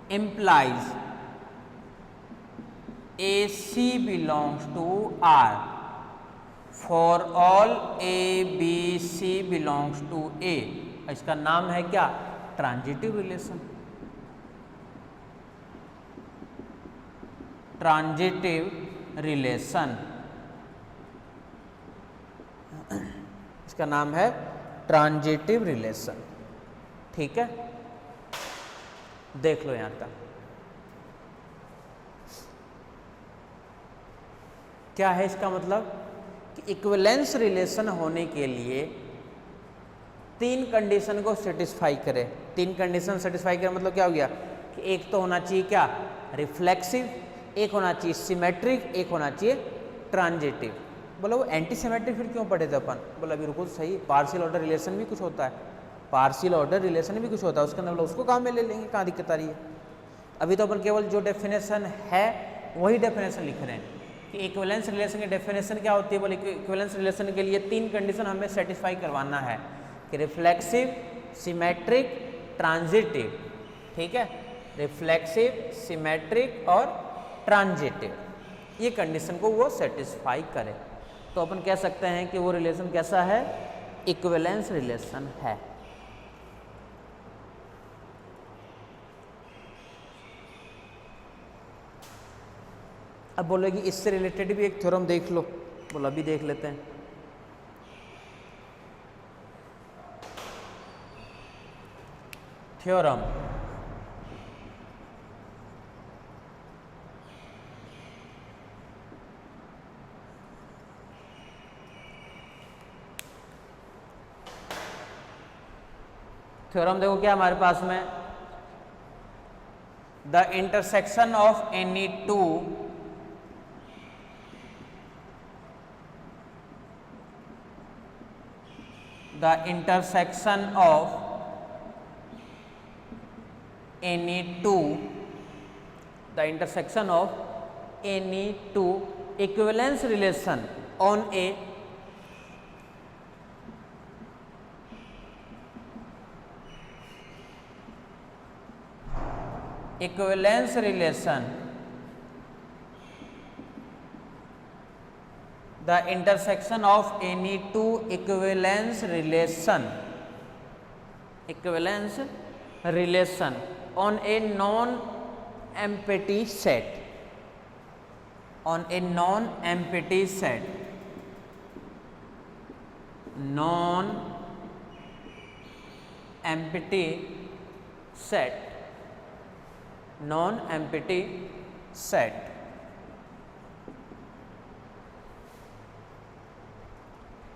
implies AC belongs to R for all ABC belongs to A। इसका नाम है क्या? Transitive relation. ट्रांजिटिव रिलेशन, इसका नाम है ट्रांजिटिव रिलेशन। ठीक है, देख लो यहां तक। क्या है इसका मतलब कि इक्विवेलेंस रिलेशन होने के लिए 3 कंडीशन को सेटिस्फाई करे। 3 कंडीशन सेटिस्फाई करे मतलब क्या हो गया कि एक तो होना चाहिए क्या? रिफ्लेक्सिव, एक होना चाहिए सिमेट्रिक, एक होना चाहिए ट्रांजिटिव। बोला वो एंटी सिमेट्रिक फिर क्यों पढ़े थे अपन? बोला अभी रुको सही, पार्शियल ऑर्डर रिलेशन भी कुछ होता है, पार्शियल ऑर्डर रिलेशन भी कुछ होता है, उसके अंदर बोला उसको काम में ले लेंगे, कहाँ दिक्कत आ रही है। अभी तो अपन केवल जो डेफिनेशन है वही डेफिनेशन लिख रहे हैं कि इक्विवेलेंस रिलेशन की डेफिनेशन क्या होती है। बोले इक्विवेलेंस रिलेशन के लिए 3 कंडीशन हमें सेटिस्फाई करवाना है कि रिफ्लेक्सिव, सिमेट्रिक, ट्रांजिटिव। ठीक है, रिफ्लेक्सिव, सिमेट्रिक और ट्रांजिटिव, ये कंडीशन को वो सेटिस्फाई करे तो अपन कह सकते हैं कि वो रिलेशन कैसा है? इक्विवेलेंस रिलेशन है। अब बोलेगी इससे रिलेटेड भी एक थ्योरम देख लो। बोला अभी देख लेते हैं। थ्योरम, थ्योरम देखो क्या हमारे पास में, the intersection of any two the intersection of any two equivalence relation on a equivalence relation, the intersection of any two equivalence relation on a non-empty set, non-empty set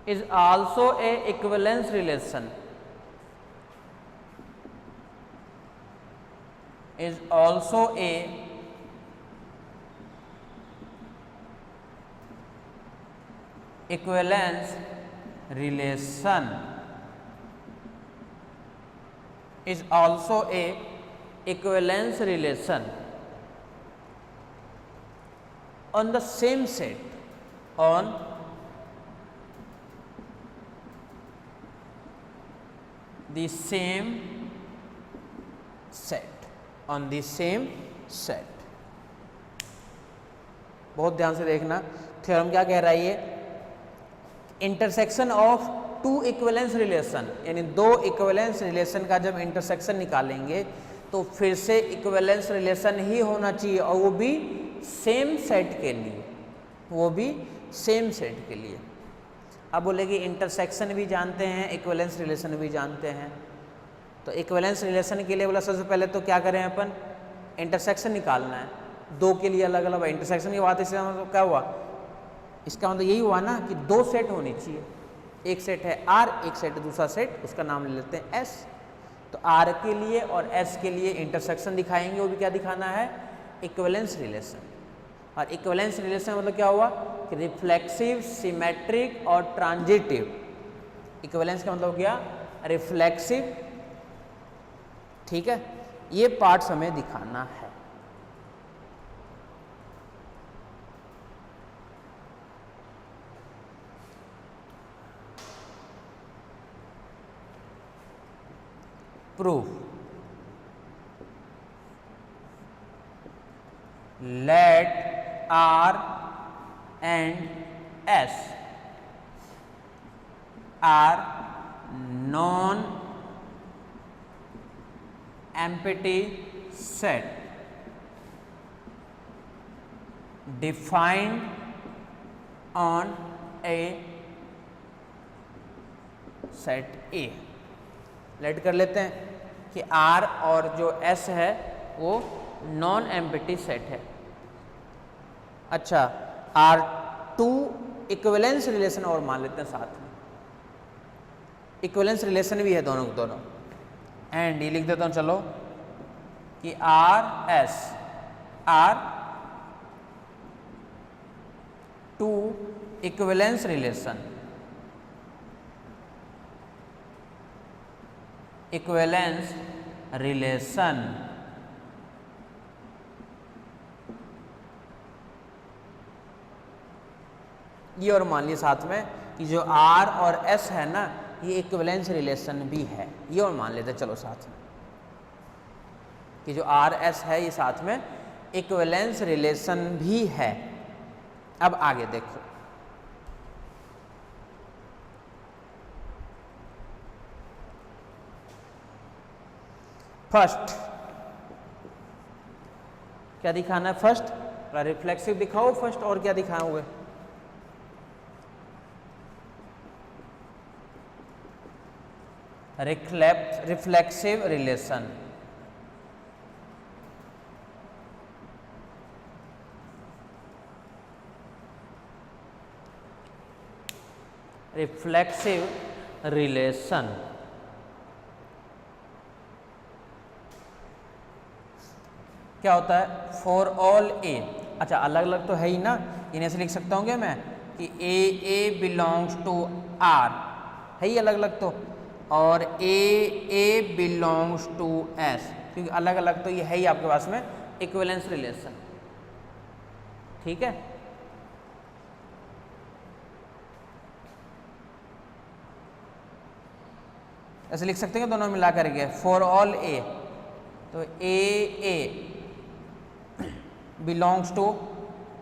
is also a equivalence relation, equivalence relation is also a equivalence relation on the same set, on the same set। बहुत ध्यान से देखना, theorem क्या कह रहा है ये? Intersection of two equivalence relation, यानी 2 इक्विवेलेंस रिलेशन का जब इंटरसेक्शन निकालेंगे तो फिर से इक्विवेलेंस रिलेशन ही होना चाहिए, और वो भी सेम सेट के लिए, अब बोलेगी इंटरसेक्शन भी जानते हैं, इक्विवेलेंस रिलेशन भी जानते हैं। तो इक्विवेलेंस रिलेशन के लिए बोला सबसे पहले तो क्या करें अपन? इंटरसेक्शन निकालना है, 2 के लिए अलग अलग। इंटरसेक्शन की बात इसका मतलब क्या हुआ? इसका मतलब यही हुआ ना कि 2 सेट होनी चाहिए, एक सेट है R, एक सेट है दूसरा सेट, उसका नाम ले लेते हैं S। तो R के लिए और S के लिए इंटरसेक्शन दिखाएंगे, वो भी क्या दिखाना है? Equivalence relation. और इक्विवेलेंस रिलेशन मतलब क्या हुआ कि रिफ्लेक्सिव, सिमेट्रिक और ट्रांजिटिव। इक्विवेलेंस का मतलब क्या? रिफ्लेक्सिव। ठीक है, ये पार्ट्स हमें दिखाना है। Proof, let R and S are non-empty set defined on a set A। Let कर लेते हैं कि R और जो S है वो नॉन एम्प्टी सेट है। अच्छा, R2 इक्विवेलेंस रिलेशन और मान लेते हैं साथ में, इक्विवेलेंस रिलेशन भी है दोनों को दोनों। एंड ये लिख देता हूं चलो कि R2 equivalence relation, equivalence relation ये और मान लिया साथ में कि जो R और S है ना ये इक्विवेलेंस रिलेशन भी है, ये और मान लेते चलो साथ में कि जो R S है ये साथ में इक्विवेलेंस रिलेशन भी है। अब आगे देखो, फर्स्ट क्या दिखाना है, फर्स्ट रिफ्लेक्सिव दिखाओ फर्स्ट, और क्या दिखाओगे, रिफ्लेक्सिव रिलेशन। रिफ्लेक्सिव रिलेशन क्या होता है, फॉर ऑल ए। अच्छा, अलग अलग तो है ही ना, इन्हें से लिख सकता हूँ क्या मैं कि ए बिलोंग्स टू आर, है ही अलग अलग तो, और ए बिलोंग्स टू एस, क्योंकि अलग अलग तो ये है ही आपके पास में इक्विवेलेंस रिलेशन। ठीक है, ऐसे लिख सकते हैं दोनों मिला करके फॉर ऑल ए, तो A belongs to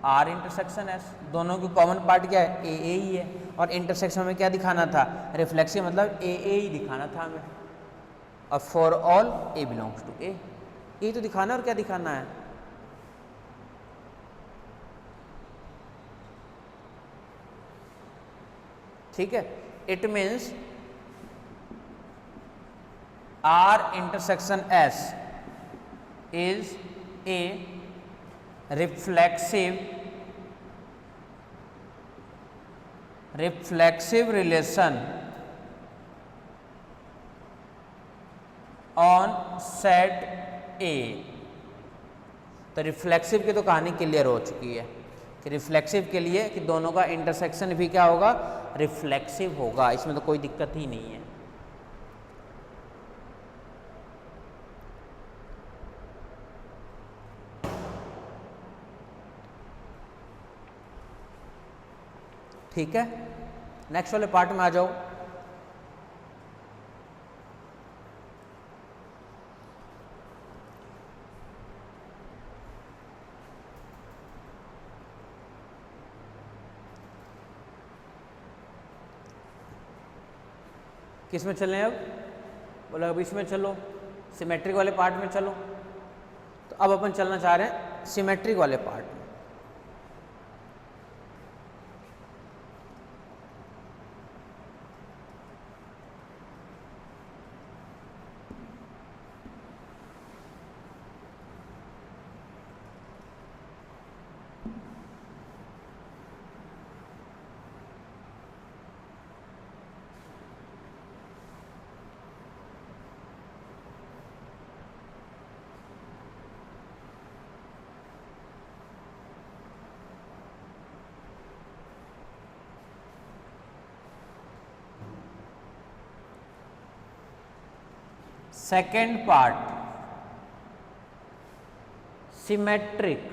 R intersection S, दोनों की कॉमन पार्ट क्या है, ए ही है, और इंटरसेक्शन में क्या दिखाना था, रिफ्लेक्सिव मतलब ए ही दिखाना था हमें, और for all A belongs to A, ये तो दिखाना है, और क्या दिखाना है, ठीक है। It means R intersection S is a reflexive relation on set A। तो रिफ्लेक्सिव की तो कहानी क्लियर हो चुकी है कि रिफ्लेक्सिव के लिए कि दोनों का इंटरसेक्शन भी क्या होगा, रिफ्लेक्सिव होगा, इसमें तो कोई दिक्कत ही नहीं है। ठीक है, नेक्स्ट वाले पार्ट में आ जाओ। किस में चलें अब, बोला अब इसमें चलो, सिमेट्रिक वाले पार्ट में चलो। तो अब अपन चलना चाह रहे हैं सिमेट्रिक वाले पार्ट में। Second part symmetric,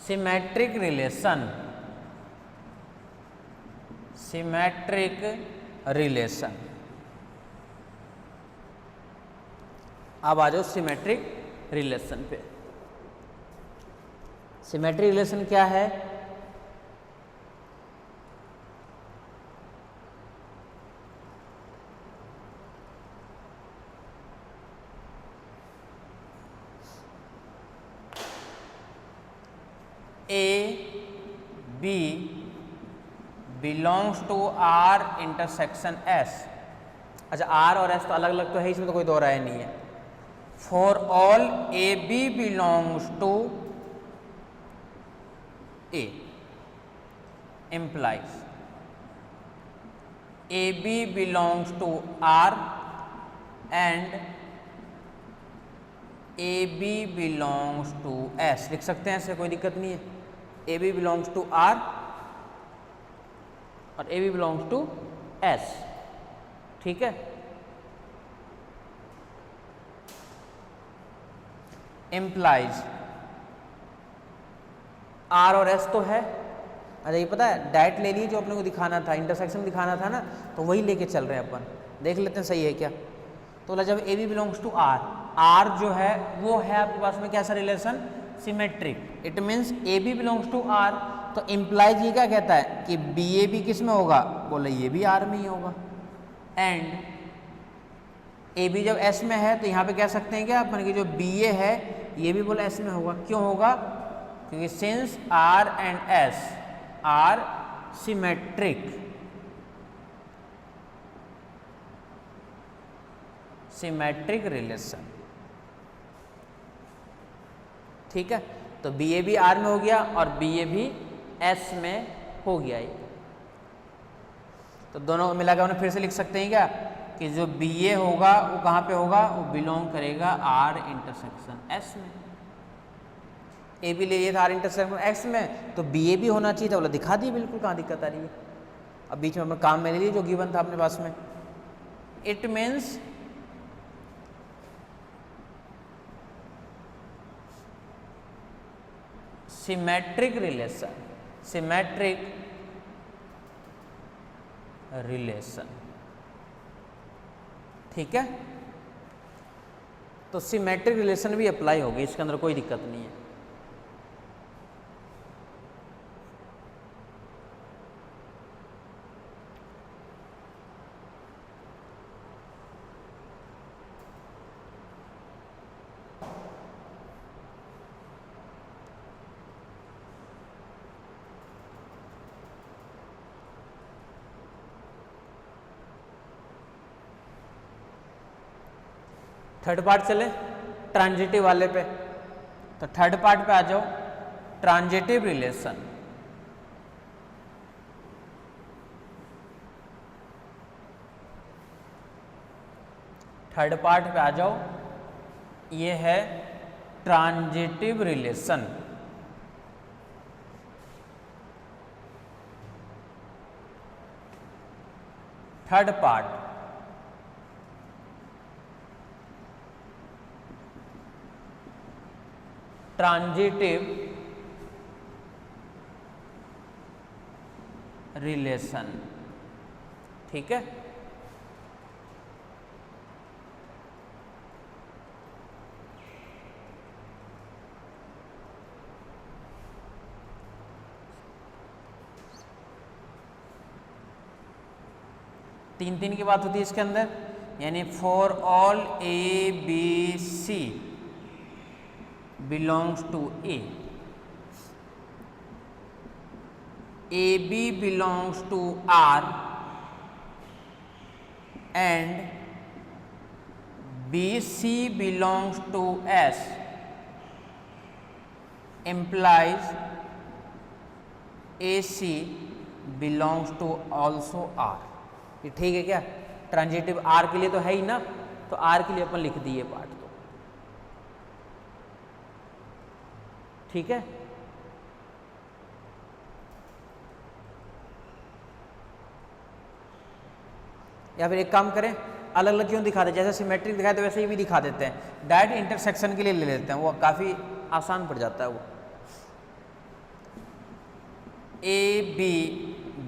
symmetric relation, symmetric relation. अब आ जाओ सिमेट्रिक रिलेशन पे। सिमेट्रिक रिलेशन क्या है? A B belongs to R intersection S. अच्छा, आर और एस तो अलग अलग तो है, इसमें तो कोई दो राय नहीं है। For all A B belongs to A implies A B belongs to R and A B belongs to S. लिख सकते हैं, ऐसे कोई दिक्कत नहीं है। A B belongs to R और A B belongs to S, ठीक है। इम्प्लाइज आर और एस तो है। अच्छा, ये पता है डायरेक्ट ले ली जो अपने को दिखाना था, इंटरसेक्शन दिखाना था ना, तो वही लेके चल रहे हैं अपन। देख लेते हैं सही है क्या। तो बोला जब A B belongs to R, R जो है वो है आपके पास में कैसा relation? Symmetric. It means A B belongs to R, तो इम्प्लाइज ये क्या कहता है कि बी ए बी किस में होगा? बोले ये भी आर में ही होगा। एंड ए बी जब एस में है तो यहाँ पे कह सकते हैं क्या अपन की जो बी ए है ये भी बोला एस में होगा। क्यों होगा? क्योंकि since R and S are symmetric, symmetric relation, ठीक है। तो बी ए भी आर में हो गया और बी ए भी एस में हो गया। ये तो दोनों मिलाकर हमने फिर से लिख सकते हैं क्या कि जो बी ए होगा वो कहाँ पे होगा? वो बिलोंग करेगा आर इंटरसेक्शन एस में। ए बी ले लिया था आर इंटरसेक्शन एक्स में, तो बी ए भी होना चाहिए था। बोला दिखा दिए, बिल्कुल, कहाँ दिक्कत आ रही है। अब बीच में अपने काम में ले लिए जो गिवन था अपने पास में। It means symmetric relation, symmetric relation, ठीक है। तो सिमेट्रिक रिलेशन भी अप्लाई होगी, इसके अंदर कोई दिक्कत नहीं है। थर्ड पार्ट चले ट्रांजिटिव वाले पे। तो थर्ड पार्ट पे आ जाओ, ट्रांजिटिव रिलेशन। थर्ड पार्ट पे आ जाओ, ये है transitive relation. Third part transitive relation, ठीक है। तीन तीन की बात होती है इसके अंदर, यानी for all A B C belongs to A, AB belongs to R and BC belongs to S implies AC belongs to also R। ये ठीक है क्या? ट्रांजिटिव R के लिए तो है ही ना, तो R के लिए अपन लिख दिए पार्ट, तो ठीक है। या फिर एक काम करें, अलग अलग क्यों दिखा दे, जैसे सिमेट्रिक दिखाए तो वैसे ही भी दिखा देते हैं। डायरेक्ट इंटरसेक्शन के लिए ले लेते हैं, वो काफ़ी आसान पड़ जाता है। वो A B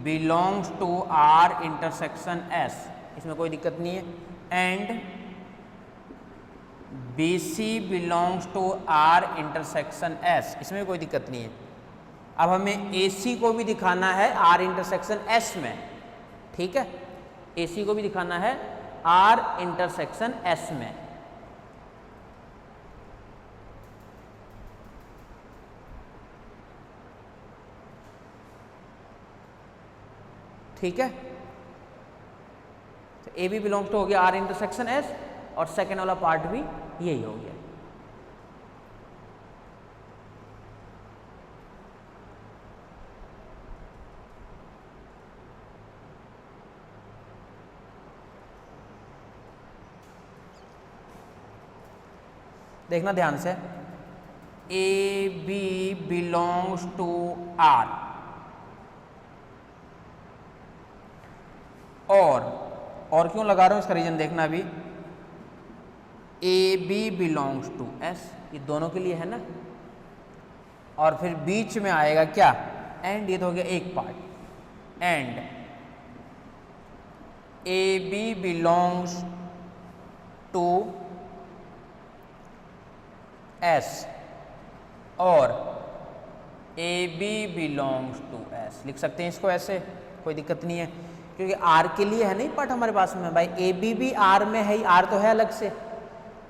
belongs to R intersection S, इसमें कोई दिक्कत नहीं है, and B C belongs to R intersection S, इसमें कोई दिक्कत नहीं है। अब हमें ए सी को भी दिखाना है आर इंटरसेक्शन एस में, ठीक है, ए सी को भी दिखाना है आर इंटरसेक्शन एस में। ठीक है, तो ए बी बिलोंग्स टू हो गया आर इंटरसेक्शन एस, और सेकेंड वाला पार्ट भी यही हो गया। देखना ध्यान से, A B belongs to R, और क्यों लगा रहा हूं इसका रीजन देखना अभी, A B belongs to S, ये दोनों के लिए है ना, और फिर बीच में आएगा क्या, एंड, ये तो हो गया एक part, and A B belongs to S और A B belongs to S, लिख सकते हैं इसको ऐसे, कोई दिक्कत नहीं है, क्योंकि आर के लिए है नहीं पार्ट हमारे पास में भाई, ए बी भी आर में है, आर तो है अलग से,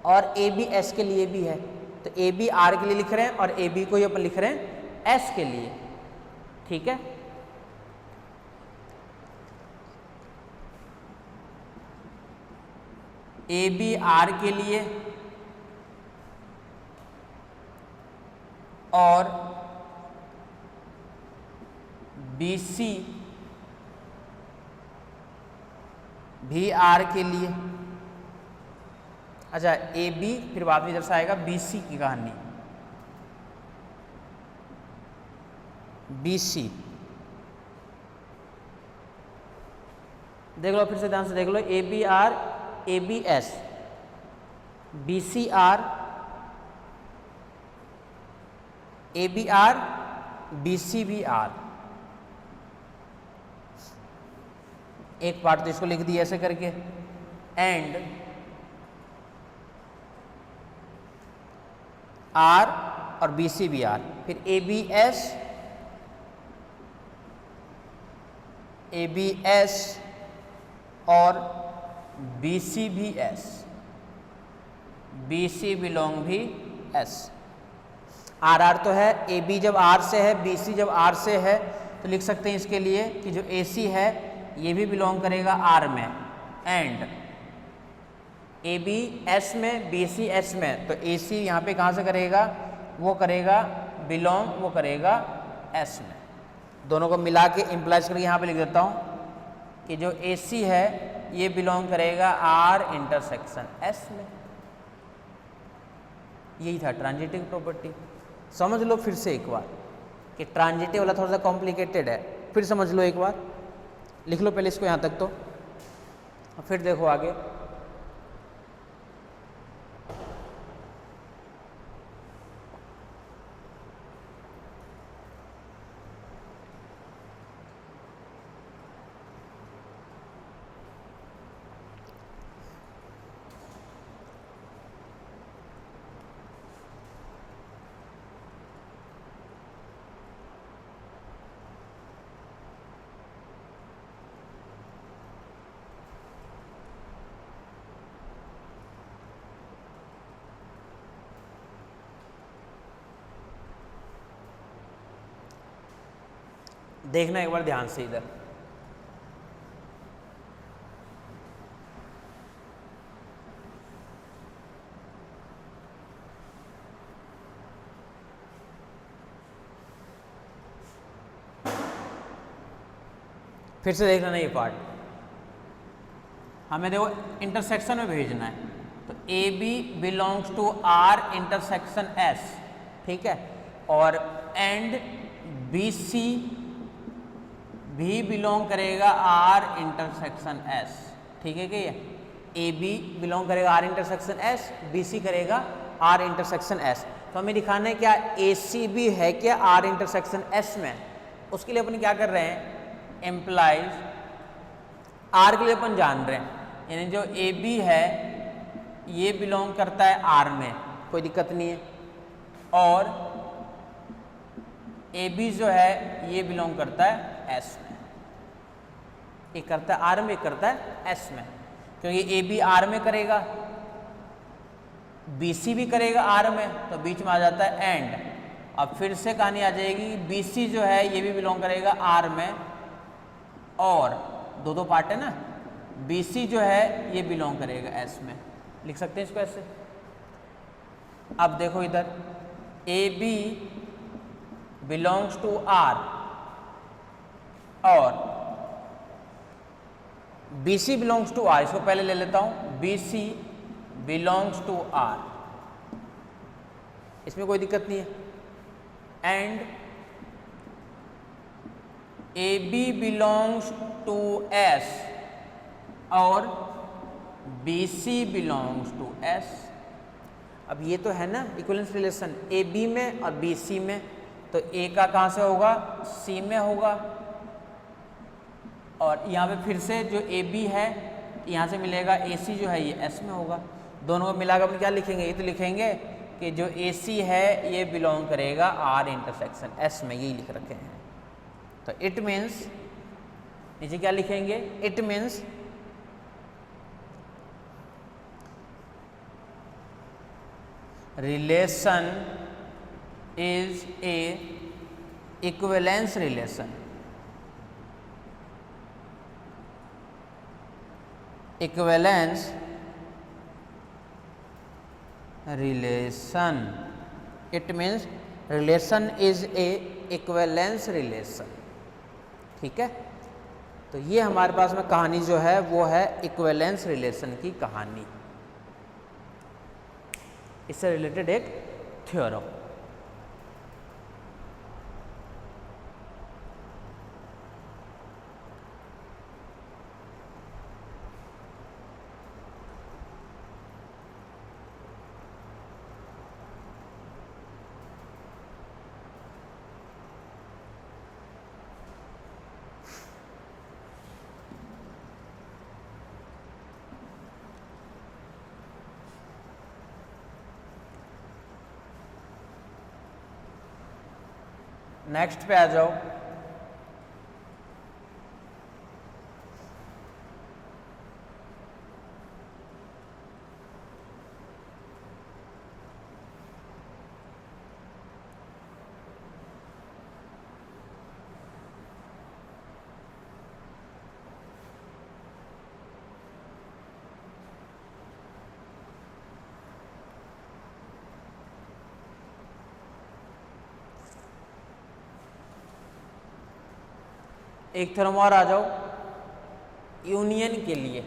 और ए बी एस के लिए भी है, तो ए बी आर के लिए लिख रहे हैं और ए बी को ही अपन लिख रहे हैं एस के लिए, ठीक है। ए बी आर के लिए और बी सी भी आर के लिए, अच्छा ए बी फिर बाद में इधर से आएगा बी सी की कहानी, बी सी देख लो, फिर से ध्यान से देख लो, A B R, A B S, B C R, A B R, B C भी आर, एक पार्ट तो इसको लिख दिया ऐसे करके, एंड आर और बी सी भी आर, फिर A B S, A B S और बी सी भी एस, बी सी बिलोंग भी एस, आर आर तो है, ए बी जब आर से है, बी सी जब आर से है, तो लिख सकते हैं इसके लिए कि जो ए सी है ये भी बिलोंग करेगा आर में, एंड ए बी एस में, बी सी एस में, तो ए सी यहाँ पे कहाँ से करेगा, वो करेगा बिलोंग, वो करेगा एस में, दोनों को मिला के इम्प्लाइज करके यहाँ पे लिख देता हूँ कि जो ए सी है ये बिलोंग करेगा आर इंटरसेक्शन एस में। यही था ट्रांजिटिव प्रॉपर्टी। समझ लो फिर से एक बार कि ट्रांजिटिव वाला थोड़ा सा कॉम्प्लिकेटेड है, फिर समझ लो एक बार, लिख लो पहले इसको यहाँ तक तो, फिर देखो आगे। देखना एक बार ध्यान से इधर, फिर से देख लेना ये पार्ट, हमें देखो इंटरसेक्शन में भेजना है, तो A B belongs to R intersection S, ठीक है, और एंड बी सी भी बिलोंग करेगा आर इंटरसेक्शन एस, ठीक है, क्या ए बी बिलोंग करेगा R intersection S, B C करेगा आर इंटरसेक्शन एस, तो हमें दिखाना है क्या ए सी भी है क्या आर इंटरसेक्शन एस में। उसके लिए अपन क्या कर रहे हैं, एम्प्लाइज, आर के लिए अपन जान रहे हैं, यानी जो ए बी है ये बिलोंग करता है आर में, कोई दिक्कत नहीं है, और ए बी जो है ये बिलोंग करता है एस में। एक करता है आर में, एक करता है एस में, क्योंकि ए बी आर में करेगा, बी सी भी करेगा आर में, तो बीच में आ जाता है एंड। अब फिर से कहानी आ जाएगी, बी सी जो है ये भी बिलोंग करेगा आर में, और दो दो पार्ट है ना, बी सी जो है ये बिलोंग करेगा एस में। लिख सकते हैं इसको ऐसे। अब देखो इधर, A B belongs to R और B C belongs to R. इसको पहले ले लेता हूं, B C belongs to R, इसमें कोई दिक्कत नहीं है। And A B belongs to S और B C belongs to S. अब ये तो है ना इक्विवेलेंस रिलेशन ए बी में और बी सी में, तो ए का कहाँ से होगा, सी में होगा, और यहाँ पे फिर से जो ए बी है यहाँ से मिलेगा ए सी जो है ये एस में होगा। दोनों को मिलाकर अपन क्या लिखेंगे, ये तो लिखेंगे कि जो ए सी है ये बिलोंग करेगा आर इंटरसेक्शन एस में, यही लिख रखे हैं। तो इट मीन्स, नीचे क्या लिखेंगे, it means relation is a equivalence relation. Equivalence relation, it means relation is a equivalence relation. ठीक है, तो ये हमारे पास में कहानी जो है वो है इक्विवेलेंस रिलेशन की कहानी, इससे रिलेटेड एक थ्योरम। नेक्स्ट पे आ जाओ। एक थ्योरम और आ जाओ यूनियन के लिए,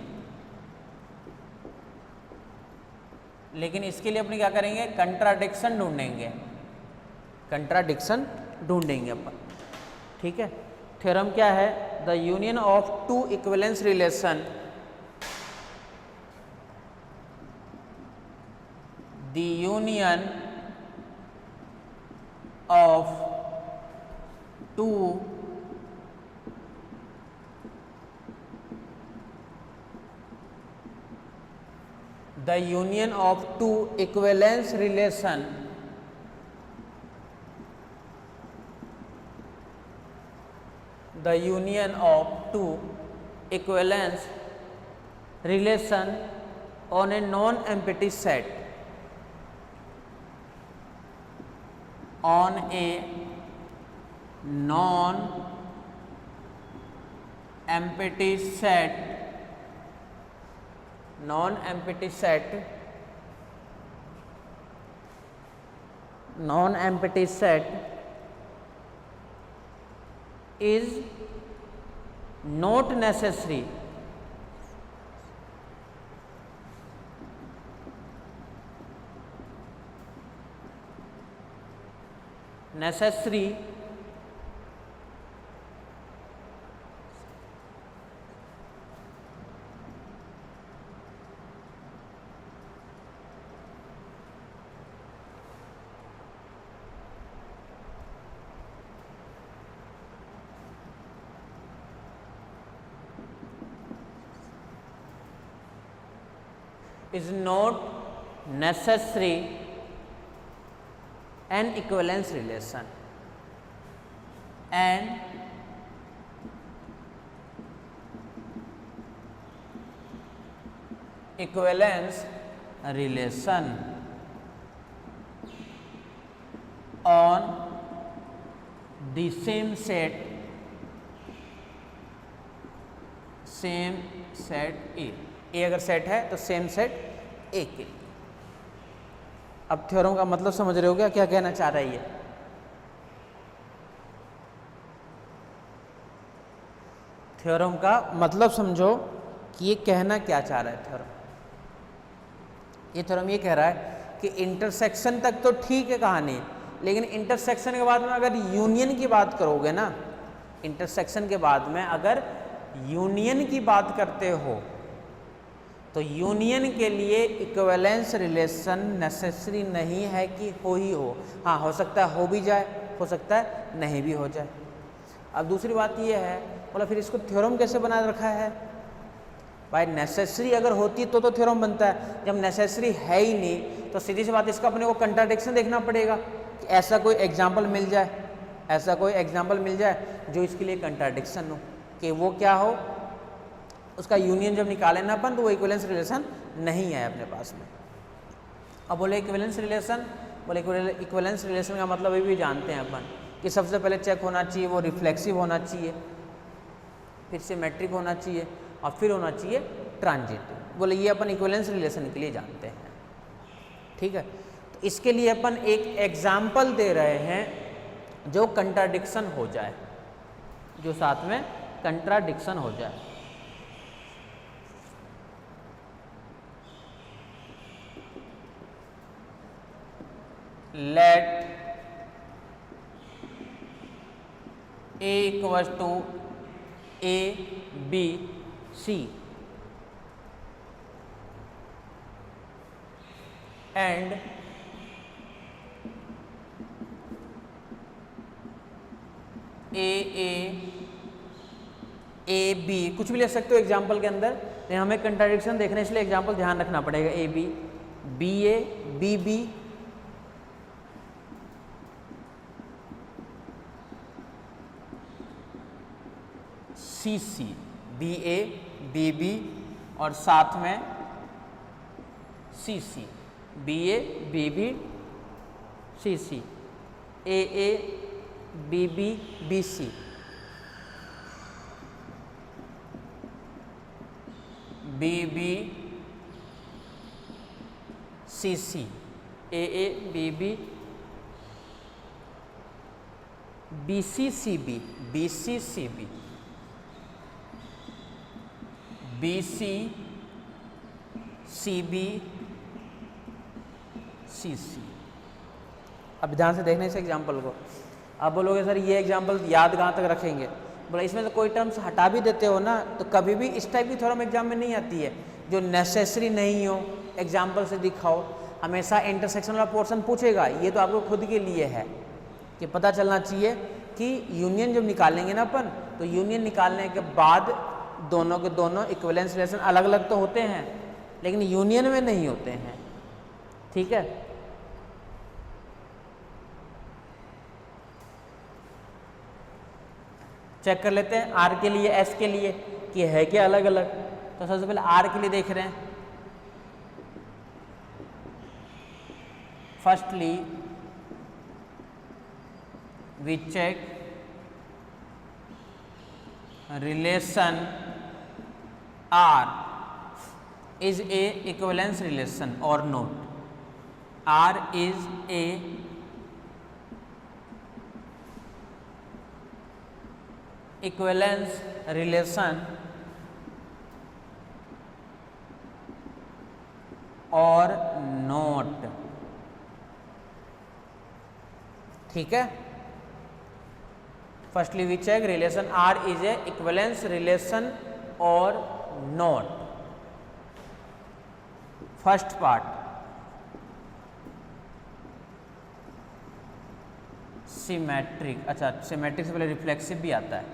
लेकिन इसके लिए अपने क्या करेंगे, कंट्राडिक्शन ढूंढेंगे, कंट्राडिक्शन ढूंढेंगे अपन। ठीक है, थ्योरम क्या है, the union of two equivalence relation, the union of two the union of two equivalence relation the union of two equivalence relation on a non-empty set, on a non-empty set, non-empty set, non-empty set is not necessary is not necessary an equivalence relation, and equivalence relation on the same set ए अगर set है तो same set ए के लिए। अब theorem का मतलब समझ रहे हो क्या क्या कहना चाह रहा है ये? थ्योरम का मतलब समझो कि ये कहना क्या चाह रहा है थ्योरम। ये थ्योरम ये कह रहा है कि इंटरसेक्शन तक तो ठीक है कहानी, लेकिन इंटरसेक्शन के बाद में अगर यूनियन की बात करोगे ना, इंटरसेक्शन के बाद में अगर यूनियन की बात करते हो तो यूनियन के लिए इक्विवेलेंस रिलेशन नेसेसरी नहीं है कि हो ही हो। हाँ, हो सकता है हो भी जाए, हो सकता है नहीं भी हो जाए। अब दूसरी बात ये है, बोला फिर इसको थ्योरम कैसे बना रखा है? भाई नेसेसरी अगर होती तो थ्योरम बनता है, जब नेसेसरी है ही नहीं तो सीधी सी बात इसका अपने को कंट्राडिक्शन देखना पड़ेगा कि ऐसा कोई एग्जाम्पल मिल जाए, ऐसा कोई एग्जाम्पल मिल जाए जो इसके लिए कंट्राडिक्शन हो, कि वो क्या हो, उसका यूनियन जब निकाले ना अपन तो वो इक्विवेलेंस रिलेशन नहीं है अपने पास में। अब बोले इक्विवेलेंस रिलेशन, बोले इक्विवेलेंस रिलेशन का मतलब ये भी जानते हैं अपन कि सबसे पहले चेक होना चाहिए वो रिफ्लेक्सिव होना चाहिए, फिर सिमेट्रिक होना चाहिए और फिर होना चाहिए ट्रांजिटिव। बोले ये अपन इक्विवेलेंस रिलेशन के लिए जानते हैं, ठीक है। तो इसके लिए अपन एक एग्जाम्पल दे रहे हैं जो कंट्राडिक्शन हो जाए, जो साथ में कंट्राडिक्शन हो जाए। Let A equals to A B C and A B कुछ भी ले सकते हो एग्जाम्पल के अंदर, लेकिन हमें कंट्राडिक्शन देखना है इसलिए एग्जाम्पल ध्यान रखना पड़ेगा। A B, B A, B B, C C, B A, B B और साथ में C C, B A, B B, C C, A, B B, B C, B B, C C, A, B B, B C, C B, B C, C B, B C, C B, C C. अब ध्यान से देखना इस example को। अब बोलोगे sir ये example याद कहाँ तक रखेंगे? बोला इसमें से कोई टर्म्स हटा भी देते हो ना तो कभी भी इस टाइप की थ्योरम एग्जाम में नहीं आती है जो नेसेसरी नहीं हो, एग्जाम्पल से दिखाओ। हमेशा इंटरसेक्शन वाला पोर्शन पूछेगा, ये तो आपको खुद के लिए है कि पता चलना चाहिए कि यूनियन जब निकालेंगे ना अपन, तो यूनियन निकालने के बाद दोनों के दोनों इक्विवेलेंस रिलेशन अलग अलग तो होते हैं लेकिन यूनियन में नहीं होते हैं, ठीक है। चेक कर लेते हैं आर के लिए, एस के लिए कि है क्या अलग अलग। तो सबसे पहले आर के लिए देख रहे हैं। Firstly we check relation R is a equivalence relation or not. R is a equivalence relation or not, ठीक है। Firstly we check relation R is a equivalence relation or not. First part symmetric, अच्छा symmetric से पहले reflexive भी आता है।